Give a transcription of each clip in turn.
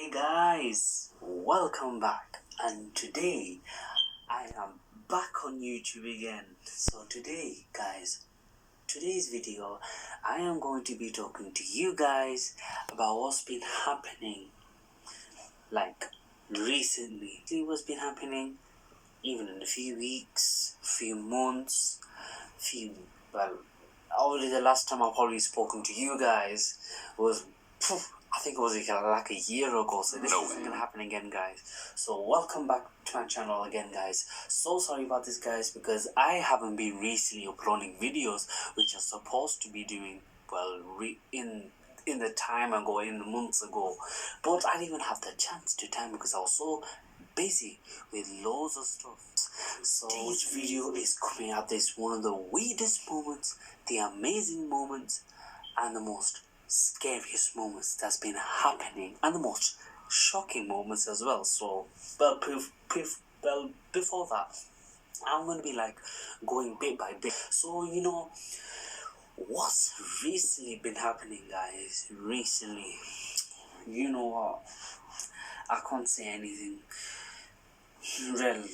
Hey guys, welcome back, and today I am back on YouTube again. So today guys, today's video I am going to be talking to you guys about what's been happening like recently. See what's been happening even in a few weeks, few months, already the last time I probably spoken to you guys was I think it was like a year ago, so this isn't gonna happen again, guys. So welcome back to my channel again, guys. So sorry about this, guys, because I haven't been recently uploading videos, which I'm supposed to be doing in the time ago, in the months ago, but I didn't even have the chance to time because I was so busy with loads of stuff. So this video is coming at this one of the weirdest moments, the amazing moments, and the most scariest moments that's been happening, and the most shocking moments as well. So, before that, I'm gonna be like going bit by bit. So what's recently been happening, guys? Recently, you know what? I can't say anything real.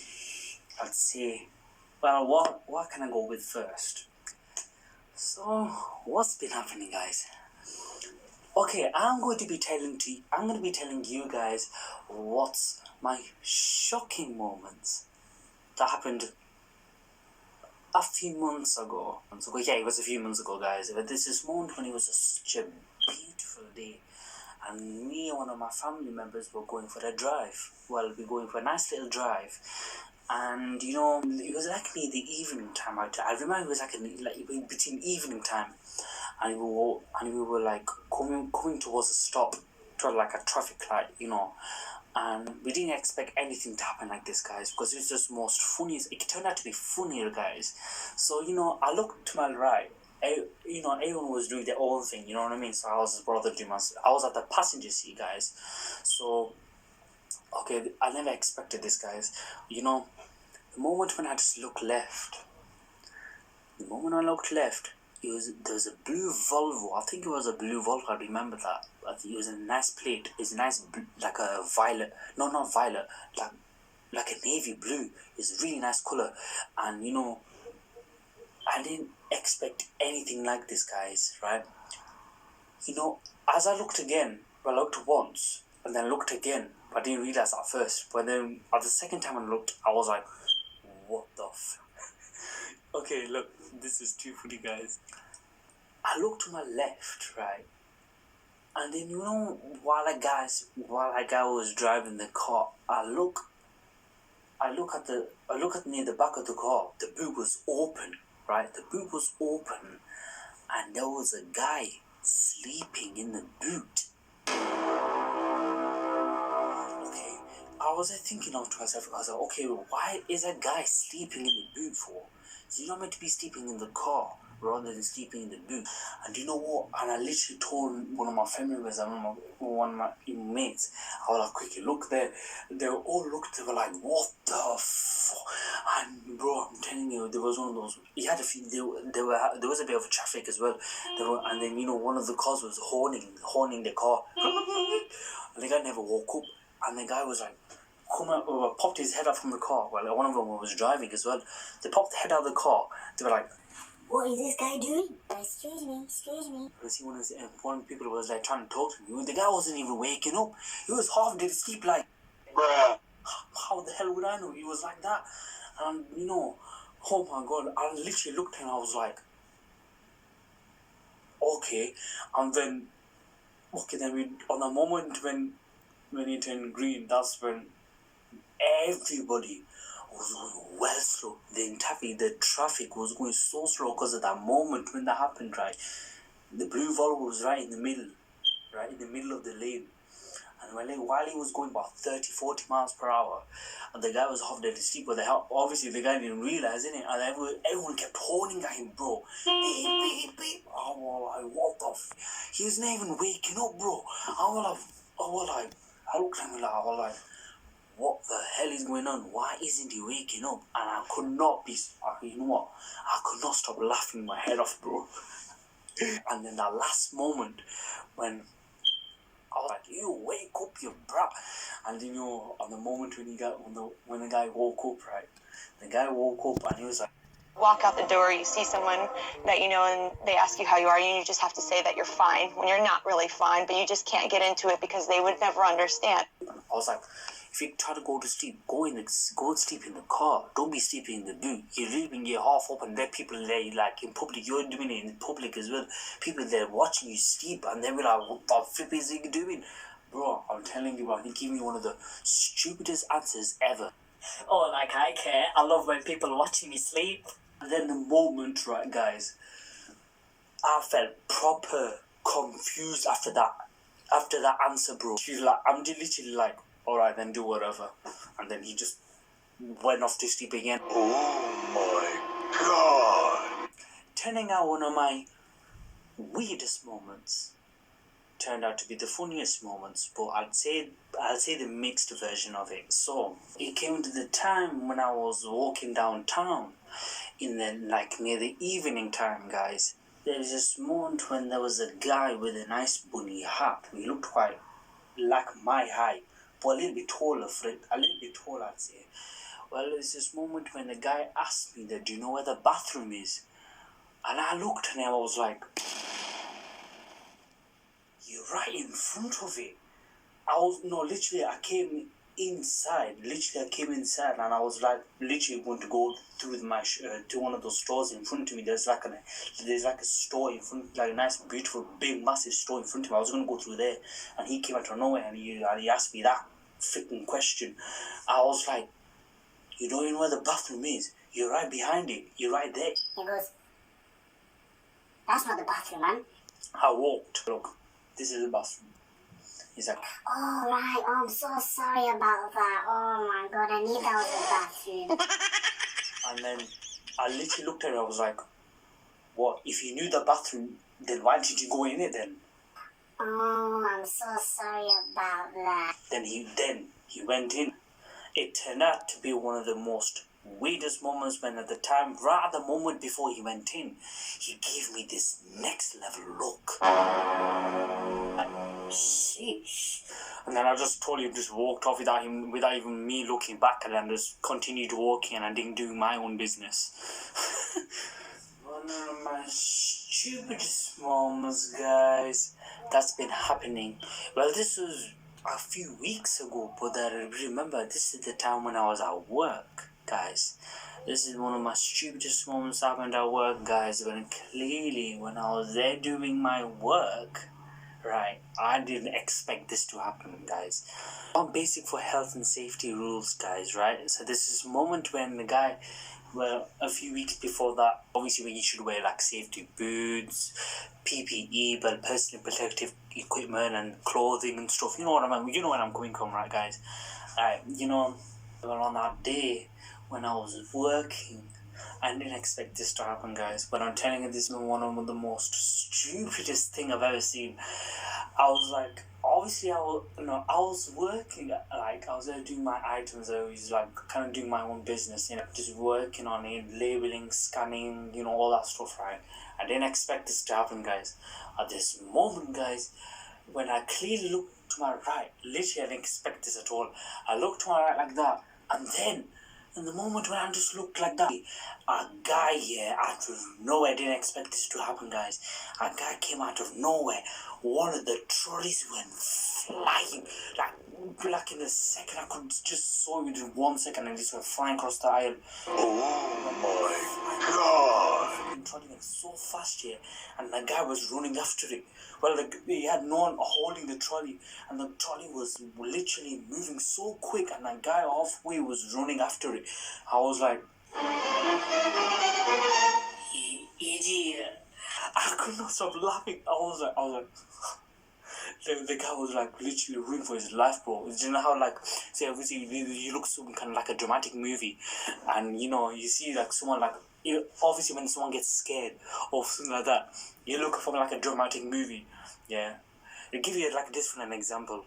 I'd say, well, what can I go with first? So, what's been happening, guys? Okay, I'm going to be telling you guys what's my shocking moments that happened a few months ago. Yeah, it was a few months ago, guys. But this moment when it was such a beautiful day, and me and one of my family members were going for a drive. Well, we're going for a nice little drive. And it was actually the evening time. I remember it was like between evening time, and we were like coming towards a stop, to like a traffic light, and we didn't expect anything to happen like this, guys, because it was just most funniest. It turned out to be funnier, guys. So I looked to my right. Everyone was doing their own thing. You know what I mean? So I was his brother doing I was at the passenger seat, guys. So okay, I never expected this, guys. The moment when I just looked left, there was a blue Volvo. I think it was a blue Volvo. I remember that. I think it was a nice plate. It's a nice, like a violet. No, not violet. Like a navy blue. It's a really nice color. And I didn't expect anything like this, guys. Right? As I looked again, I looked once and then looked again. But I didn't realize at first. But then at the second time I looked, I was like, what the Okay, look, this is too funny, guys. I looked to my left, right, and then while a guy was driving the car, I look at near the back of the car. The boot was open, right? The boot was open, and there was a guy sleeping in the boot. Okay, I was thinking of to myself, I was like, okay, why is a guy sleeping in the boot for? You're not meant to be sleeping in the car rather than sleeping in the boot. And you know what? And I literally told one of my family members and one of my mates, I was like, quickly look there. They all looked, they were like, what the fuck? And bro, I'm telling you, there was one of those, he had a few, there was a bit of traffic as well. And then one of the cars was horning the car. And the guy never woke up. And the guy was like, popped his head up from the car. Well, one of them was driving as well. They popped the head out of the car. They were like, what is this guy doing? Excuse me. I see one of the people was like trying to talk to me. The guy wasn't even waking up. He was half dead asleep, like, bruh. How the hell would I know? He was like that. And oh my god, I literally looked at him. I was like, okay. And then, on the moment when he turned green, that's when everybody was going well slow. The traffic was going so slow because of that moment when that happened, right? The blue Volvo was right in the middle of the lane. And while he was going about 30-40 miles per hour, and the guy was half dead asleep, but obviously the guy didn't realize, innit? And everyone kept horning at him, bro. Beep, beep. I was like, what the he was not even waking up, bro. I looked at him, I was like, what the hell is going on? Why isn't he waking up? And I could not be, you know what? I could not stop laughing my head off, bro. And then that last moment when I was like, you wake up, you brat. And you know, on the moment when the guy woke up, right? The guy woke up and he was like, walk out the door, you see someone that you know, and they ask you how you are, and you just have to say that you're fine when you're not really fine, but you just can't get into it because they would never understand. I was like, if you try to go to sleep, go and sleep in the car. Don't be sleeping in the boot. You're leaving your half open. There are people there, like in public. You're doing it in public as well. People there watching you sleep, and they'll be like, "What the flip is he doing?" Bro, I'm telling you, bro, he gave me one of the stupidest answers ever. Oh, like I care. I love when people watching me sleep. And then the moment, right, guys, I felt proper confused after that answer, bro. She's like, I'm literally like, all right, then do whatever. And then he just went off to sleep again. Oh my God. Turning out one of my weirdest moments turned out to be the funniest moments, but I'll say the mixed version of it. So it came to the time when I was walking downtown in the near the evening time, guys. There was this moment when there was a guy with a nice bunny hat. He looked quite like my height, but a little bit taller for it. A little bit taller, I'd say. Well, there's this moment when the guy asked me that, do you know where the bathroom is? And I looked and I was like, you're right in front of it. I came inside. Literally, I came inside and I was like, literally going to go through to one of those stores in front of me. There's like a store in front, like a nice, beautiful, big, massive store in front of me. I was going to go through there, and he came out of nowhere and he asked me that freaking question. I was like, you don't even know where the bathroom is. You're right behind it. You're right there. He goes, that's not the bathroom, man. I walked. Look, this is the bathroom. He's like, oh, right. Oh, I'm so sorry about that. Oh, my God. I knew that was the bathroom. And then I literally looked at her. I was like, what? If you knew the bathroom, then why did you go in it then? Oh, I'm so sorry about that. Then he went in. It turned out to be one of the most weirdest moments when at the moment before he went in, he gave me this next level look. Sheesh. And then I just totally just walked off without even me looking back, and then just continued walking, and I didn't do my own business. One of my stupidest moments, guys, that's been happening. Well, this was a few weeks ago, but I remember this is the time when I was at work, guys. This is one of my stupidest moments happened at work, guys, when I was there doing my work, right, I didn't expect this to happen, guys. All basic for health and safety rules, guys, right? So this is a moment when the guy, well, a few weeks before that, obviously when you should wear like safety boots, PPE, but personal protective equipment and clothing and stuff. You know what I mean? You know where I'm coming from, right, guys? Well, on that day when I was working, I didn't expect this to happen, guys. But I'm telling you, this is one of the most stupidest thing I've ever seen. I was like, obviously, I was working, like, I was there doing my items. I was like, kind of doing my own business, just working on it, labeling, scanning, all that stuff, right? I didn't expect this to happen, guys. At this moment, guys, when I clearly looked to my right, literally, I didn't expect this at all. I looked to my right like that, and then, in the moment when I just looked like that, a guy here out of nowhere, I didn't expect this to happen, guys. A guy came out of nowhere. One of the trolleys went flying. Like in a second, I could just saw it within 1 second and just went flying across the aisle. Oh my God. The trolley went so fast here, and the guy was running after it. Well, he had no one holding the trolley, and the trolley was literally moving so quick, and the guy halfway was running after it. I was like, idiot. I could not stop laughing. I was like, the guy was like literally running for his life, bro. Do you know how, like, say, obviously you look so kind of like a dramatic movie, and you see like someone like, obviously when someone gets scared or something like that, you look from like a dramatic movie. Yeah, I'll give you like this for an example.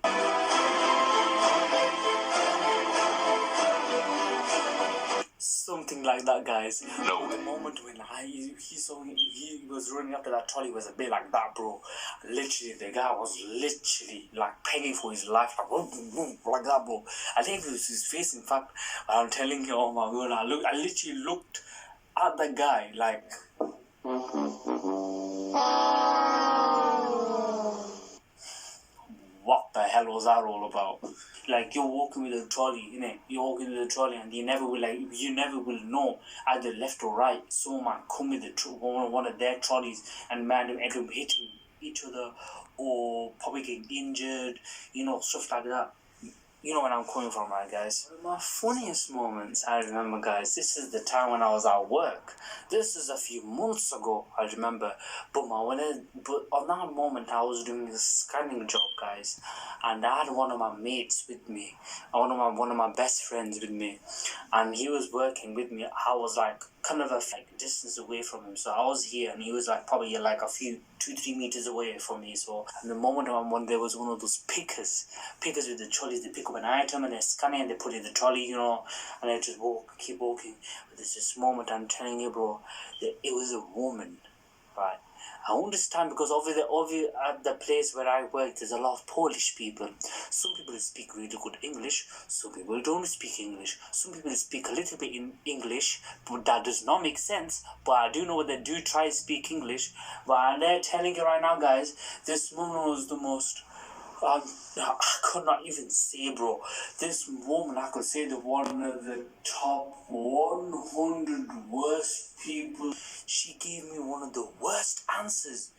Something like that, guys. No. The moment when he was running after that trolley was a bit like that, bro. Literally, the guy was literally like begging for his life, like whoop, whoop, whoop, like that, bro. I think it was his face. In fact, I'm telling you, oh my god, I literally looked at the guy like. What the hell was that all about? Like, you're walking with a trolley, innit? You're walking with a trolley, and you never will know either left or right. Someone might come with one of their trolleys and man end up hitting each other or probably getting injured, stuff like that. You know where I'm coming from, right, guys? One of my funniest moments, I remember, guys, this is the time when I was at work. This is a few months ago, I remember. But on that moment, I was doing a scanning job, guys. And I had one of my mates with me. One of my best friends with me. And he was working with me. I was like kind of a distance away from him. So I was here and he was like probably like a few 2-3 meters away from me. So at the moment when there was one of those pickers with the trolleys, they pick up an item and they scan it and they put it in the trolley, and they just keep walking. But there's this moment, I'm telling you, bro, that it was a woman, right? I understand because over at the place where I work, there's a lot of Polish people. Some people speak really good English. Some people don't speak English. Some people speak a little bit in English, but that does not make sense. But I do know they do try to speak English. But they're telling you right now, guys, this woman was the most... I could not even say, bro. This woman, I could say, one of the top 100 worst people. She gave me one of the worst answers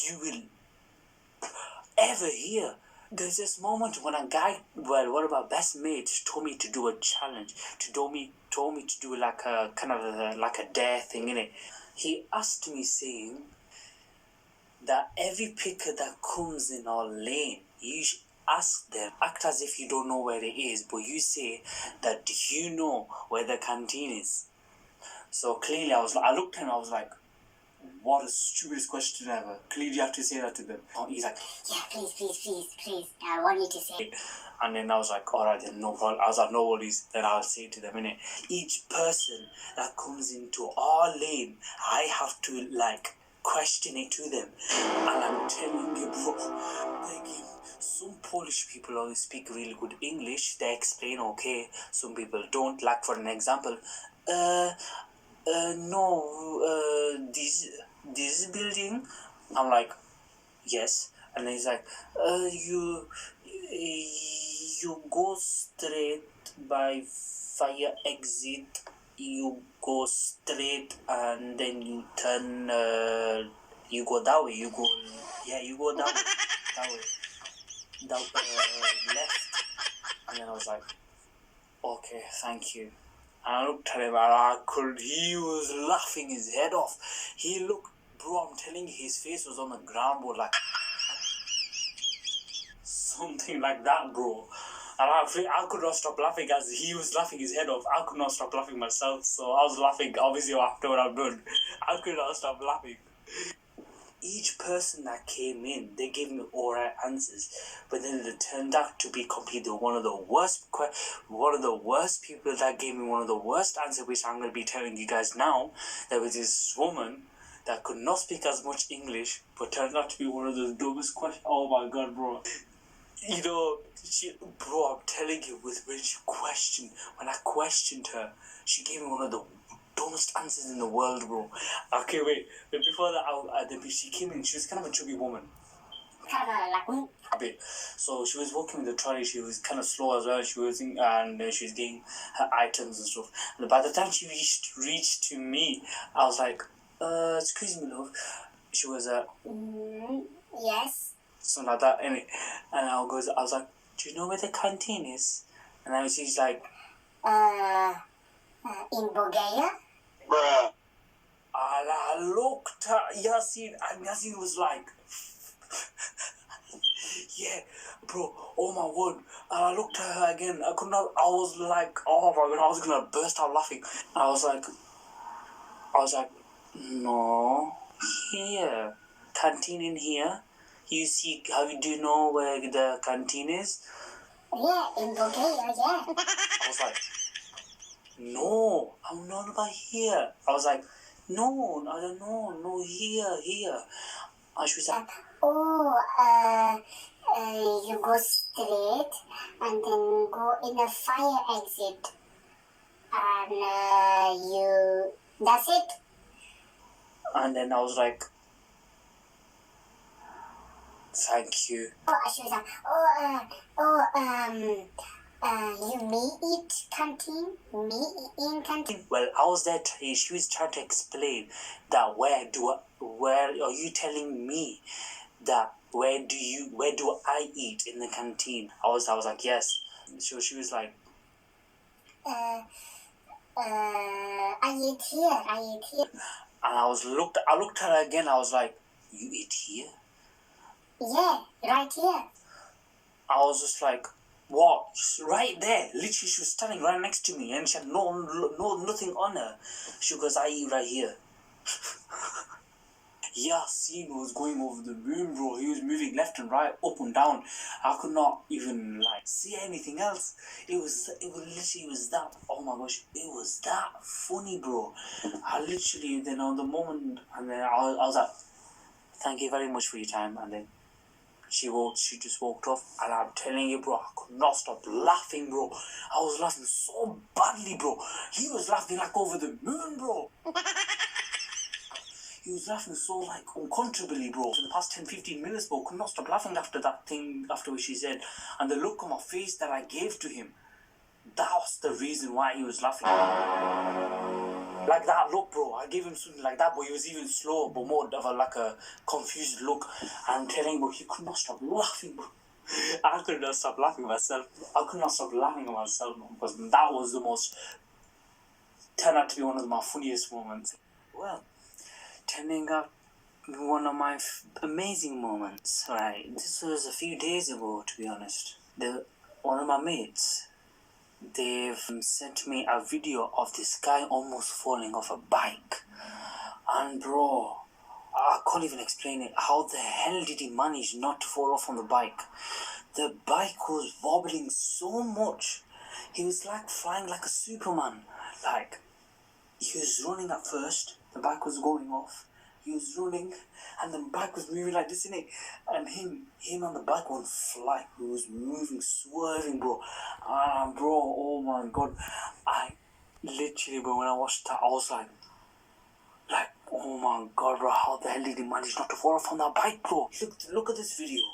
you will ever hear. There's this moment when one of my best mates told me to do a challenge. Told me to do like a kind of like a dare thing, innit? He asked me saying that every picker that comes in our lane, you should ask them, act as if you don't know where it is, but you say that, do you know where the canteen is? So clearly I looked at him, I was like, what a stupidest question ever. Clearly you have to say that to them. He's like, yeah, please, I want you to say it. And then I was like, alright then, no problem. I was like, no worries, then I'll say it to them, innit? Each person that comes into our lane, I have to question it to them. And I'm telling you, bro, some Polish people only speak really good English. They explain okay. Some people don't. Like for an example, this building. I'm like, yes. And then he's like, you go straight by fire exit. You go straight and then you turn. You go that way. You go that way. That way. Left. And then I was like, okay, thank you. And I looked at him and he was laughing his head off. He looked, bro, I'm telling you, his face was on the ground, bro, like something like that, bro. And I could not stop laughing as he was laughing his head off. I could not stop laughing myself, so I was laughing, obviously, after what I've done. I could not stop laughing. Each person that came in, they gave me alright answers, but then it turned out to be completely one of the worst people that gave me one of the worst answers, which I'm going to be telling you guys now. There was this woman that could not speak as much English, but turned out to be one of the dumbest questions. Oh my god, bro. Bro, I'm telling you, when I questioned her, she gave me one of the dumbest answers in the world, bro. Okay, wait. But before that, she came in. She was kind of a chubby woman. A bit. So she was walking with the trolley. She was kind of slow as well. She was getting her items and stuff. And by the time she reached to me, I was like, excuse me, love. She was Yes. something like that. And I was like, do you know where the canteen is? And then she's like, in Bulgaria? Bruh. And I looked at Yasin, and Yasin was like, yeah, bro, oh my word. And I looked at her again. I was like, oh my god, I was gonna burst out laughing. And I was like, no, here, canteen in here. Do you know where the canteen is? Yeah, in Bulgaria, yeah. I was like, no, I'm not by here. I was like, no, I don't know, no, here. And she was like, you go straight and then go in a fire exit. And that's it. and then I was like, thank you. She was like, you me eat canteen? Me in canteen? Well, I was there. She was trying to explain that where are you telling me that where do I eat in the canteen? I was like, yes. So she was like, I eat here. and I looked at her again. I was like, you eat here? Yeah, right here. I was just like, what? She's right there. Literally, she was standing right next to me, and she had nothing on her. She goes, I eat right here. Yasin was going over the moon, bro. He was moving left and right, up and down. I could not even see anything else. It was that. Oh my gosh, it was that funny, bro. I literally then on the moment, and then I was like, thank you very much for your time, and then she just walked off, and I'm telling you, bro, I could not stop laughing, bro. I was laughing so badly, bro. He was laughing like over the moon, bro. He was laughing so uncontrollably, bro. For the past 10-15 minutes, bro, could not stop laughing after that thing, after what she said. And the look on my face that I gave to him, that was the reason why he was laughing. Like that look, bro. I gave him something like that, but he was even slower, but more of a confused look. And I'm telling you, bro, he could not stop laughing, bro. I could not stop laughing myself. I could not stop laughing at myself, bro, because that was turned out to be one of my funniest moments. Well, turning out one of my amazing moments, right? This was a few days ago, to be honest. One of my mates, they've sent me a video of this guy almost falling off a bike. And bro, I can't even explain it. How the hell did he manage not to fall off on the bike? The bike was wobbling so much. He was flying like a Superman. He was running at first, the bike was going off. He was running, and the bike was moving like this, innit? And him on the bike went fly. He was moving, swerving, bro. Bro, oh my god. I literally, bro, when I watched that, I was like, oh my god, bro, how the hell did he manage not to fall off on that bike, bro? Look at this video.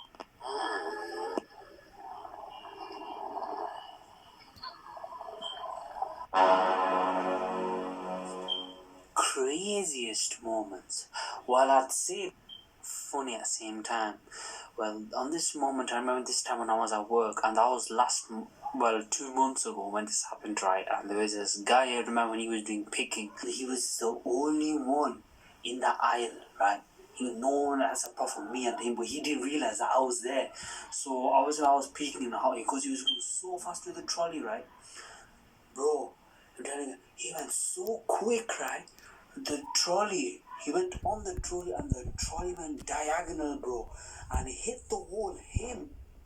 Craziest moments. Well, I'd say funny at the same time. Well, on this moment, I remember this time when I was at work, and that was 2 months ago when this happened, right? And there was this guy, I remember when he was doing picking. He was the only one in the aisle, right? No one else apart from me and him, but he didn't realize that I was there. So I was picking because he was going so fast with the trolley, right? Bro, I'm telling you, he went so quick, right? He went on the trolley, and the trolley went diagonal, bro, and he hit the wall.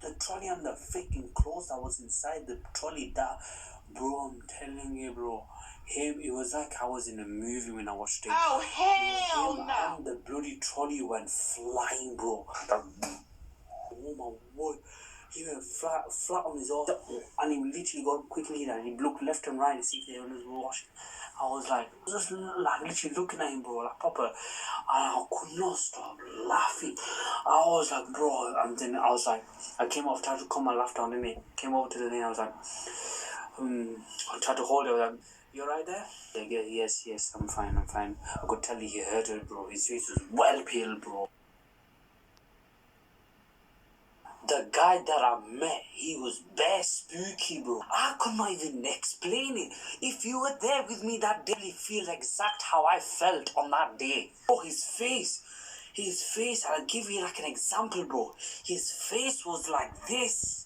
The trolley, and the freaking clothes that was inside the trolley, bro, I'm telling you, bro, it was like I was in a movie when I watched it. Oh, hell no! And the bloody trolley went flying, bro. Oh my word. He went flat on his ass, and he literally got quickly and he looked left and right to see if anyone was watching. I was just literally looking at him, bro, like proper, and I could not stop laughing. I was like, bro, and then I came off, tried to calm my laugh down, and it came over to the thing. I was like, I tried to hold it. I was like, you alright there? Yeah, yes, I'm fine. I could tell he hurt it, bro. His face was well pale, bro. The guy that I met, he was bare spooky, bro. I could not even explain it. If you were there with me that day, you feel exact how I felt on that day. Oh, his face, I'll give you an example, bro. His face was like this.